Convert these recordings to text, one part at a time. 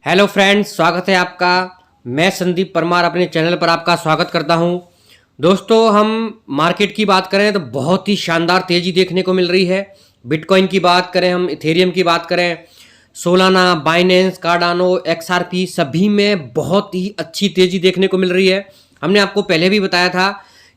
Hello friends, स्वागत है आपका। मैं संदीप परमार अपने चैनल पर आपका स्वागत करता हूं। दोस्तों, हम मार्केट की बात करें तो बहुत ही शानदार तेज़ी देखने को मिल रही है। बिटकॉइन की बात करें, हम इथेरियम की बात करें, सोलाना, बाइनेंस, कार्डानो, XRP सभी में बहुत ही अच्छी तेज़ी देखने को मिल रही है। हमने आपको पहले भी बताया था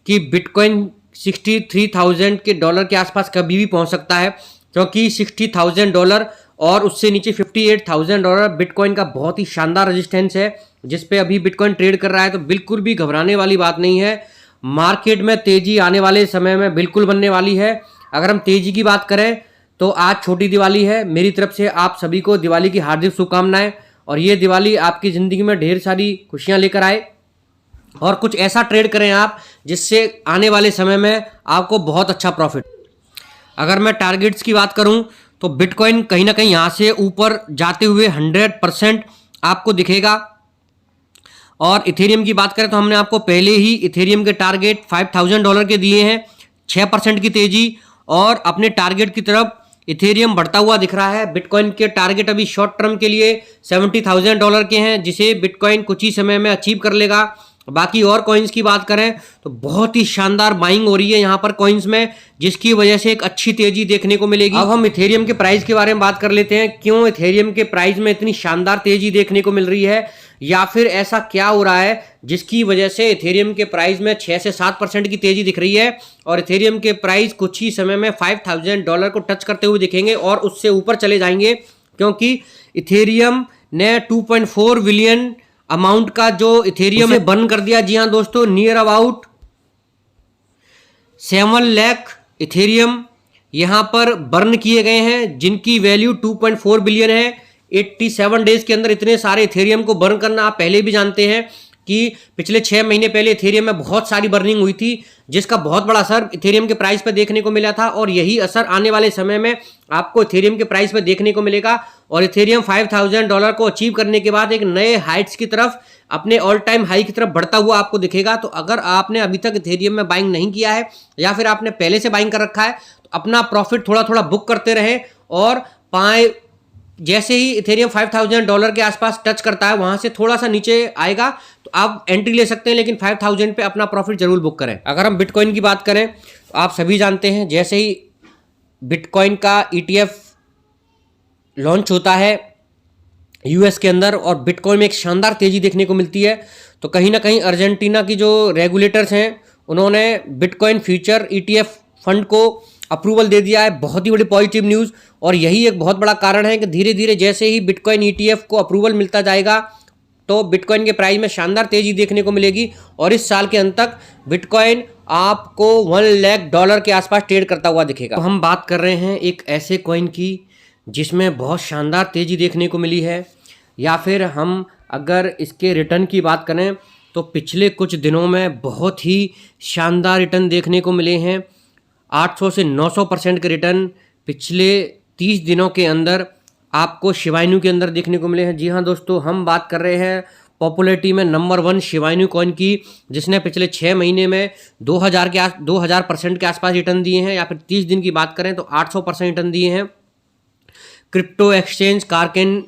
कि बिटकॉइन 63,000 के डॉलर के आसपास कभी भी पहुंच सकता है, क्योंकि $60,000 और उससे नीचे $58,000 बिटकॉइन का बहुत ही शानदार रेजिस्टेंस है, जिस पे अभी बिटकॉइन ट्रेड कर रहा है। तो बिल्कुल भी घबराने वाली बात नहीं है। मार्केट में तेजी आने वाले समय में बिल्कुल बनने वाली है। अगर हम तेजी की बात करें तो आज छोटी दिवाली है। मेरी तरफ से आप सभी को दिवाली की हार्दिक शुभकामनाएं, और ये दिवाली आपकी ज़िंदगी में ढेर सारी खुशियां लेकर आए और कुछ ऐसा ट्रेड करें आप जिससे आने वाले समय में आपको बहुत अच्छा प्रॉफिट। अगर मैं टारगेट्स की बात करूं तो बिटकॉइन कहीं ना कहीं यहां से ऊपर जाते हुए 100% आपको दिखेगा। और इथेरियम की बात करें तो हमने आपको पहले ही इथेरियम के टारगेट $5,000 के दिए हैं, 6% की तेजी, और अपने टारगेट की तरफ इथेरियम बढ़ता हुआ दिख रहा है। बिटकॉइन के टारगेट अभी शॉर्ट टर्म के लिए $70,000 के हैं, जिसे बिटकॉइन कुछ ही समय में अचीव कर लेगा। बाकी और कॉइन्स की बात करें तो बहुत ही शानदार बाइंग हो रही है यहाँ पर कॉइन्स में, जिसकी वजह से एक अच्छी तेजी देखने को मिलेगी। अब हम इथेरियम के प्राइस के बारे में बात कर लेते हैं। क्यों इथेरियम के प्राइस में इतनी शानदार तेजी देखने को मिल रही है, या फिर ऐसा क्या हो रहा है जिसकी वजह से इथेरियम के प्राइस में 6 से 7% की तेजी दिख रही है, और इथेरियम के प्राइस कुछ ही समय में $5,000 को टच करते हुए दिखेंगे और उससे ऊपर चले जाएंगे, क्योंकि इथेरियम ने 2.4 बिलियन अमाउंट का जो इथेरियम है बर्न कर दिया। जी हाँ दोस्तों, नियर अबाउट 7 लाख इथेरियम यहाँ पर बर्न किए गए हैं, जिनकी वैल्यू 2.4 बिलियन है। 87 डेज के अंदर इतने सारे इथेरियम को बर्न करना, आप पहले भी जानते हैं कि पिछले 6 महीने पहले इथेरियम में बहुत सारी बर्निंग हुई थी, जिसका बहुत बड़ा असर इथेरियम के प्राइस पे देखने को मिला था, और यही असर आने वाले समय में आपको इथेरियम के प्राइस पे देखने को मिलेगा। और इथेरियम $5,000 को अचीव करने के बाद एक नए हाइट्स की तरफ, अपने ऑल टाइम हाई की तरफ बढ़ता हुआ आपको दिखेगा। तो अगर आपने अभी तक इथेरियम में बाइंग नहीं किया है, या फिर आपने पहले से बाइंग कर रखा है, तो अपना प्रॉफिट थोड़ा थोड़ा बुक करते रहे, और पाए जैसे ही इथेरियम $5,000 के आसपास टच करता है, वहां से थोड़ा सा नीचे आएगा तो आप एंट्री ले सकते हैं, लेकिन 5,000 पे अपना प्रॉफिट जरूर बुक करें। अगर हम बिटकॉइन की बात करें तो आप सभी जानते हैं, जैसे ही बिटकॉइन का ETF लॉन्च होता है US के अंदर और बिटकॉइन में एक शानदार तेजी देखने को मिलती है, तो कहीं ना कहीं अर्जेंटीना की जो रेगुलेटर्स हैं उन्होंने बिटकॉइन फ्यूचर ETF फंड को अप्रूवल दे दिया है। बहुत ही बड़ी पॉजिटिव न्यूज़, और यही एक बहुत बड़ा कारण है कि धीरे धीरे जैसे ही बिटकॉइन ETF को अप्रूवल मिलता जाएगा तो बिटकॉइन के प्राइस में शानदार तेजी देखने को मिलेगी, और इस साल के अंत तक बिटकॉइन आपको $1 लाख के आसपास ट्रेड करता हुआ दिखेगा। तो हम बात कर रहे हैं एक ऐसे कॉइन की जिसमें बहुत शानदार तेजी देखने को मिली है, या फिर हम अगर इसके रिटर्न की बात करें तो पिछले कुछ दिनों में बहुत ही शानदार रिटर्न देखने को मिले हैं। 800 से 900% के रिटर्न पिछले 30 दिनों के अंदर आपको शिबा इनू के अंदर देखने को मिले हैं। जी हाँ दोस्तों, हम बात कर रहे हैं पॉपुलैरिटी में नंबर 1 शिबा इनू कॉइन की, जिसने पिछले 6 महीने में 2000% के आसपास रिटर्न दिए हैं, या फिर 30 दिन की बात करें तो 800% रिटर्न दिए हैं। क्रिप्टो एक्सचेंज कार्केन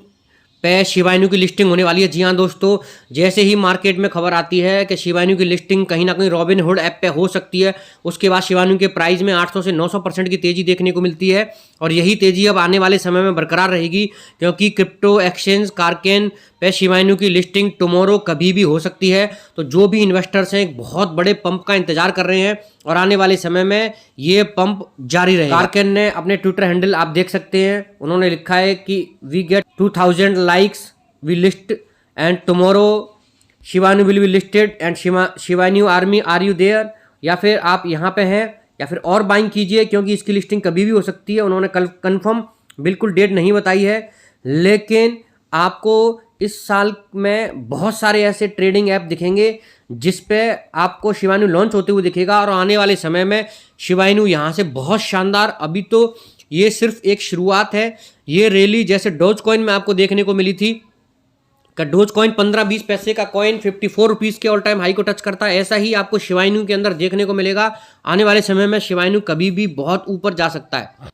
पे शिबा इनू की लिस्टिंग होने वाली है। जी हाँ दोस्तों, जैसे ही मार्केट में खबर आती है कि शिबा इनू की लिस्टिंग कहीं ना कहीं रॉबिनहुड ऐप पे हो सकती है, उसके बाद शिबा इनू के प्राइस में 800 से 900% की तेजी देखने को मिलती है, और यही तेजी अब आने वाले समय में बरकरार रहेगी, क्योंकि क्रिप्टो एक्सचेंज कार्केन पे शिबा इनू की लिस्टिंग टुमारो कभी भी हो सकती है। तो जो भी इन्वेस्टर्स हैं एक बहुत बड़े पंप का इंतजार कर रहे हैं, और आने वाले समय में ये पंप जारी रहेगा। कार्केन ने अपने ट्विटर हैंडल आप देख सकते हैं, उन्होंने लिखा है कि we get 2000 likes, we list and tomorrow Shiba Inu will be listed and Shiba Inu army are you there, या फिर आप यहाँ पे हैं, या फिर और बाइंग कीजिए, क्योंकि इसकी लिस्टिंग कभी भी हो सकती है। उन्होंने कल कंफर्म बिल्कुल डेट नहीं बताई है, लेकिन आपको इस साल में बहुत सारे ऐसे ट्रेडिंग ऐप दिखेंगे जिस पे आपको शिबा इनू लॉन्च होते हुए दिखेगा, और आने वाले समय में शिबा इनू यहाँ से बहुत शानदार, अभी तो ये सिर्फ एक शुरुआत है। ये रैली जैसे डोज कॉइन में आपको देखने को मिली थी का डोज कॉइन 15-20 पैसे का कॉइन 54 रुपीज़ के ऑल टाइम हाई को टच करता है, ऐसा ही आपको शिबा इनू के अंदर देखने को मिलेगा। आने वाले समय में शिबा इनू कभी भी बहुत ऊपर जा सकता है।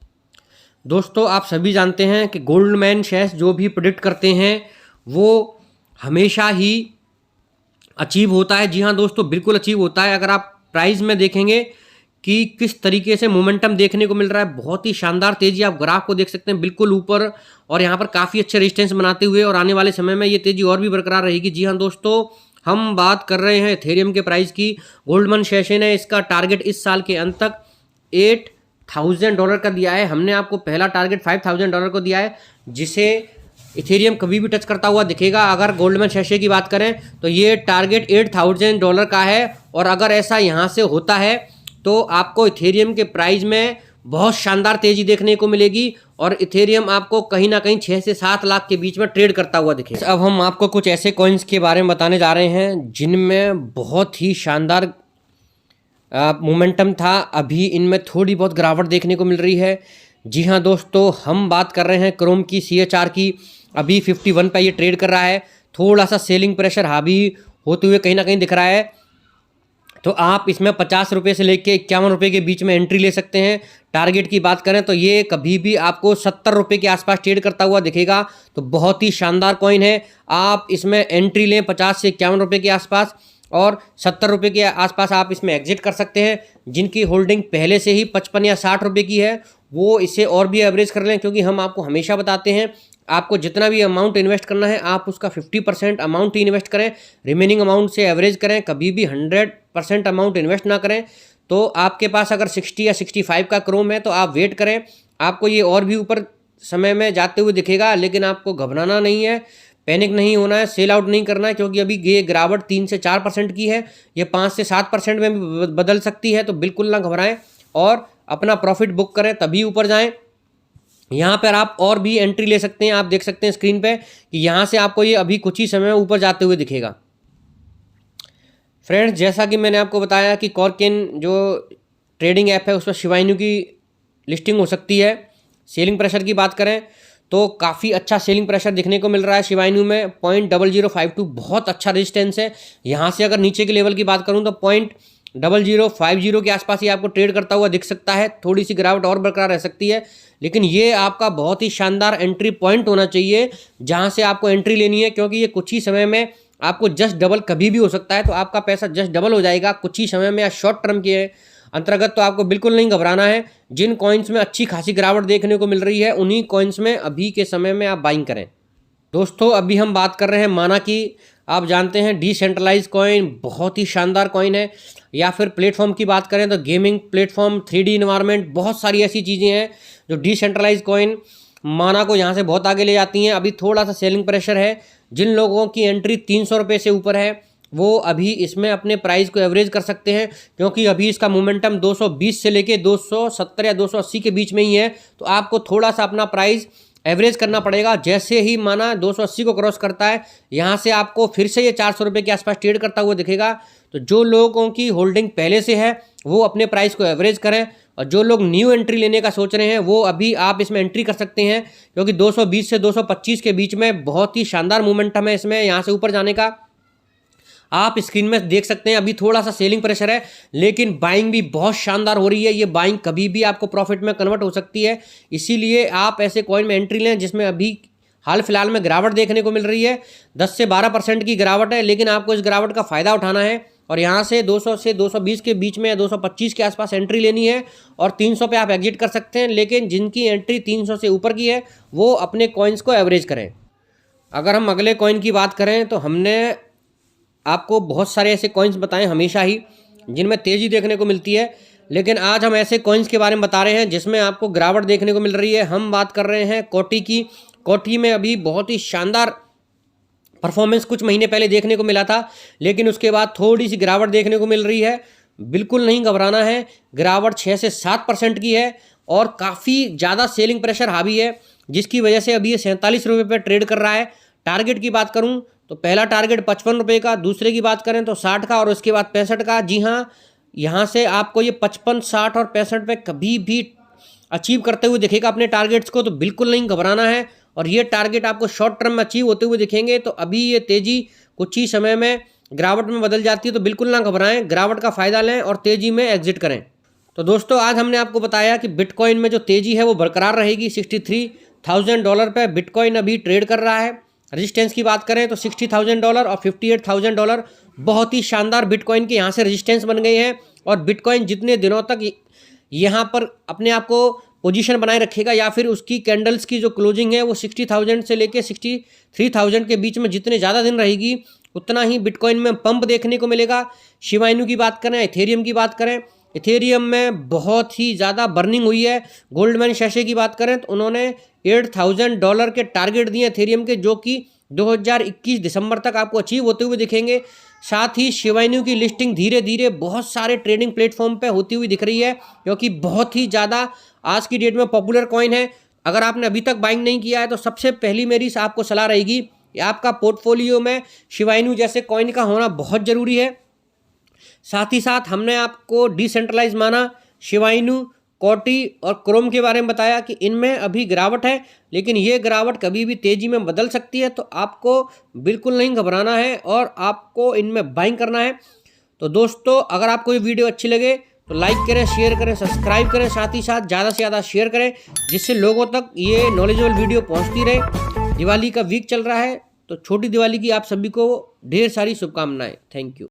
दोस्तों, आप सभी जानते हैं कि गोल्डमैन सैच्स जो भी प्रेडिक्ट करते हैं वो हमेशा ही अचीव होता है। जी हाँ दोस्तों, बिल्कुल अचीव होता है। अगर आप प्राइस में देखेंगे कि किस तरीके से मोमेंटम देखने को मिल रहा है, बहुत ही शानदार तेजी, आप ग्राफ को देख सकते हैं बिल्कुल ऊपर, और यहाँ पर काफ़ी अच्छे रेजिस्टेंस बनाते हुए, और आने वाले समय में ये तेजी और भी बरकरार रहेगी। जी हाँ दोस्तों, हम बात कर रहे हैं इथेरियम के प्राइस की। गोल्डमैन सेशन ने इसका टारगेट इस साल के अंत तक $8,000 का दिया है। हमने आपको पहला टारगेट $5,000 को दिया है, जिसे इथेरियम कभी भी टच करता हुआ दिखेगा। अगर गोल्डमैन सेशन की बात करें तो ये टारगेट $8,000 का है, और अगर ऐसा यहाँ से होता है तो आपको इथेरियम के प्राइस में बहुत शानदार तेजी देखने को मिलेगी, और इथेरियम आपको कहीं ना कहीं 6 से 7 लाख के बीच में ट्रेड करता हुआ दिखेगा। अब हम आपको कुछ ऐसे कॉइन्स के बारे में बताने जा रहे हैं जिनमें बहुत ही शानदार मोमेंटम था। अभी इनमें थोड़ी बहुत गिरावट देखने को मिल रही है। जी हाँ दोस्तों, हम बात कर रहे हैं क्रोम की CHR की। अभी 51 पे ये ट्रेड कर रहा है। थोड़ा सा सेलिंग प्रेशर हावी होते हुए कहीं ना कहीं दिख रहा है, तो आप इसमें 50 रुपये से लेके 51 रुपये के बीच में एंट्री ले सकते हैं। टारगेट की बात करें तो ये कभी भी आपको 70 रुपये के आसपास ट्रेड करता हुआ दिखेगा, तो बहुत ही शानदार कॉइन है। आप इसमें एंट्री लें 50 से 51 रुपये के आसपास, और 70 रुपये के आसपास आप इसमें एग्जिट कर सकते हैं। जिनकी होल्डिंग पहले से ही 55 या 60 रुपये की है, वो इसे और भी एवरेज कर लें, क्योंकि हम आपको हमेशा बताते हैं आपको जितना भी अमाउंट इन्वेस्ट करना है आप उसका 50% अमाउंट ही इन्वेस्ट करें, रिमेनिंग अमाउंट से एवरेज करें। कभी भी 100% अमाउंट इन्वेस्ट ना करें। तो आपके पास अगर 60 या 65 का क्रोम है तो आप वेट करें, आपको ये और भी ऊपर समय में जाते हुए दिखेगा, लेकिन आपको घबराना नहीं है, पैनिक नहीं होना है, सेल आउट नहीं करना है, क्योंकि अभी ये गिरावट 3 से 4% की है, ये 5 से 7% में भी बदल सकती है। तो बिल्कुल ना घबराएं और अपना प्रॉफिट बुक करें, तभी ऊपर जाएं। यहाँ पर आप और भी एंट्री ले सकते हैं। आप देख सकते हैं स्क्रीन पे कि यहाँ से आपको ये अभी कुछ ही समय में ऊपर जाते हुए दिखेगा। फ्रेंड्स, जैसा कि मैंने आपको बताया कि कॉर्किन जो ट्रेडिंग ऐप है उस पर शिबा इनू की लिस्टिंग हो सकती है। सेलिंग प्रेशर की बात करें तो काफ़ी अच्छा सेलिंग प्रेशर दिखने को मिल रहा है शिबा इनू में। 0.0052 बहुत अच्छा रेजिस्टेंस है। यहाँ से अगर नीचे के लेवल की बात करूँ तो 0.0050 के आसपास ही आपको ट्रेड करता हुआ दिख सकता है। थोड़ी सी गिरावट और बरकरार रह सकती है, लेकिन ये आपका बहुत ही शानदार एंट्री पॉइंट होना चाहिए जहाँ से आपको एंट्री लेनी है, क्योंकि ये कुछ ही समय में आपको जस्ट डबल कभी भी हो सकता है। तो आपका पैसा जस्ट डबल हो जाएगा कुछ ही समय में, या शॉर्ट टर्म के अंतर्गत तो आपको बिल्कुल नहीं घबराना है। जिन कॉइन्स में अच्छी खासी गिरावट देखने को मिल रही है उन्हीं कॉइन्स में अभी के समय में आप बाइंग करें। दोस्तों, अभी हम बात कर रहे हैं माना की। आप जानते हैं डिसेंट्रलाइज कॉइन बहुत ही शानदार कॉइन है। या फिर प्लेटफॉर्म की बात करें तो गेमिंग प्लेटफॉर्म, 3D इन्वायरमेंट, बहुत सारी ऐसी चीज़ें हैं जो डिसेंट्रलाइज कॉइन माना को यहाँ से बहुत आगे ले जाती हैं। अभी थोड़ा सा सेलिंग प्रेशर है। जिन लोगों की एंट्री 300 रुपये से ऊपर है वो अभी इसमें अपने प्राइस को एवरेज कर सकते हैं, क्योंकि अभी इसका मोमेंटम 220 से लेके 270 या 280 के बीच में ही है। तो आपको थोड़ा सा अपना प्राइस एवरेज करना पड़ेगा। जैसे ही माना 280 को क्रॉस करता है, यहाँ से आपको फिर से ये 400 रुपये के आसपास ट्रेड करता हुआ दिखेगा। तो जो लोगों की होल्डिंग पहले से है वो अपने प्राइस को एवरेज करें, और जो लोग न्यू एंट्री लेने का सोच रहे हैं वो अभी आप इसमें एंट्री कर सकते हैं, क्योंकि 220 से 225 के बीच में बहुत ही शानदार मोमेंटम है इसमें यहाँ से ऊपर जाने का। आप स्क्रीन में देख सकते हैं अभी थोड़ा सा सेलिंग प्रेशर है, लेकिन बाइंग भी बहुत शानदार हो रही है। ये बाइंग कभी भी आपको प्रॉफिट में कन्वर्ट हो सकती है। इसीलिए आप ऐसे कॉइन में एंट्री लें जिसमें अभी हाल फिलहाल में गिरावट देखने को मिल रही है। 10 से 12% की गिरावट है, लेकिन आपको इस गिरावट का फ़ायदा उठाना है, और यहाँ से 200 से 220 के बीच में या 225 के आसपास एंट्री लेनी है, और 300 पे आप एग्जिट कर सकते हैं। लेकिन जिनकी एंट्री 300 से ऊपर की है वो अपने कॉइन्स को एवरेज करें। अगर हम अगले कॉइन की बात करें तो हमने आपको बहुत सारे ऐसे कॉइन्स बताएं हमेशा ही जिनमें तेज़ी देखने को मिलती है, लेकिन आज हम ऐसे कॉइन्स के बारे में बता रहे हैं जिसमें आपको गिरावट देखने को मिल रही है। हम बात कर रहे हैं कोटी की। कोटी में अभी बहुत ही शानदार परफॉर्मेंस कुछ महीने पहले देखने को मिला था, लेकिन उसके बाद थोड़ी सी गिरावट देखने को मिल रही है। बिल्कुल नहीं घबराना है। गिरावट 6 से 7% की है, और काफ़ी ज़्यादा सेलिंग प्रेशर हावी है, जिसकी वजह से अभी ये 47 रुपये पर ट्रेड कर रहा है। टारगेट की बात करूं तो पहला टारगेट 55 रुपये का, दूसरे की बात करें तो 60 का, और उसके बाद 65 का। जी हाँ, यहाँ से आपको ये 55, 60 और 65 पे कभी भी अचीव करते हुए दिखेगा अपने टारगेट्स को। तो बिल्कुल नहीं घबराना है, और ये टारगेट आपको शॉर्ट टर्म में अचीव होते हुए दिखेंगे। तो अभी ये तेज़ी कुछ ही समय में गिरावट में बदल जाती है, तो बिल्कुल ना घबराएं, गिरावट का फ़ायदा लें और तेज़ी में एग्जिट करें। तो दोस्तों, आज हमने आपको बताया कि बिटकॉइन में जो तेज़ी है वो बरकरार रहेगी। $63,000 पे बिटकॉइन अभी ट्रेड कर रहा है। रेजिस्टेंस की बात करें तो $60,000 और $58,000 बहुत ही शानदार बिटकॉइन के यहाँ से रेजिस्टेंस बन गए हैं। और बिटकॉइन जितने दिनों तक यहाँ पर अपने आप को पोजीशन बनाए रखेगा या फिर उसकी कैंडल्स की जो क्लोजिंग है वो 60,000 से लेके 63,000 के बीच में जितने ज़्यादा दिन रहेगी उतना ही बिटकॉइन में पंप देखने को मिलेगा। शिबा इनू की बात करें, इथेरियम की बात करें, इथेरियम में बहुत ही ज़्यादा बर्निंग हुई है। गोल्डमैन सैशे की बात करें तो उन्होंने $8,000 के टारगेट दिए इथेरियम के, जो कि 2021 दिसंबर तक आपको अचीव होते हुए दिखेंगे। साथ ही शिबा इनू की लिस्टिंग धीरे धीरे बहुत सारे ट्रेडिंग प्लेटफॉर्म पे होती हुई दिख रही है, क्योंकि बहुत ही ज़्यादा आज की डेट में पॉपुलर कॉइन है। अगर आपने अभी तक बाइंग नहीं किया है तो सबसे पहली मेरी आपको सलाह रहेगी कि आपका पोर्टफोलियो में शिबा इनू जैसे कॉइन का होना बहुत ज़रूरी है। साथ ही साथ हमने आपको डिसेंट्रलाइज माना, शिबा इनू, कोटी और क्रोम के बारे में बताया कि इनमें अभी गिरावट है, लेकिन ये गिरावट कभी भी तेज़ी में बदल सकती है, तो आपको बिल्कुल नहीं घबराना है और आपको इनमें बाइंग करना है। तो दोस्तों, अगर आपको ये वीडियो अच्छी लगे तो लाइक करें, शेयर करें, सब्सक्राइब करें, साथ ही साथ ज़्यादा से ज़्यादा शेयर करें, जिससे लोगों तक ये नॉलेजेबल वीडियो पहुँचती रहे। दिवाली का वीक चल रहा है, तो छोटी दिवाली की आप सभी को ढेर सारी शुभकामनाएँ। Thank you.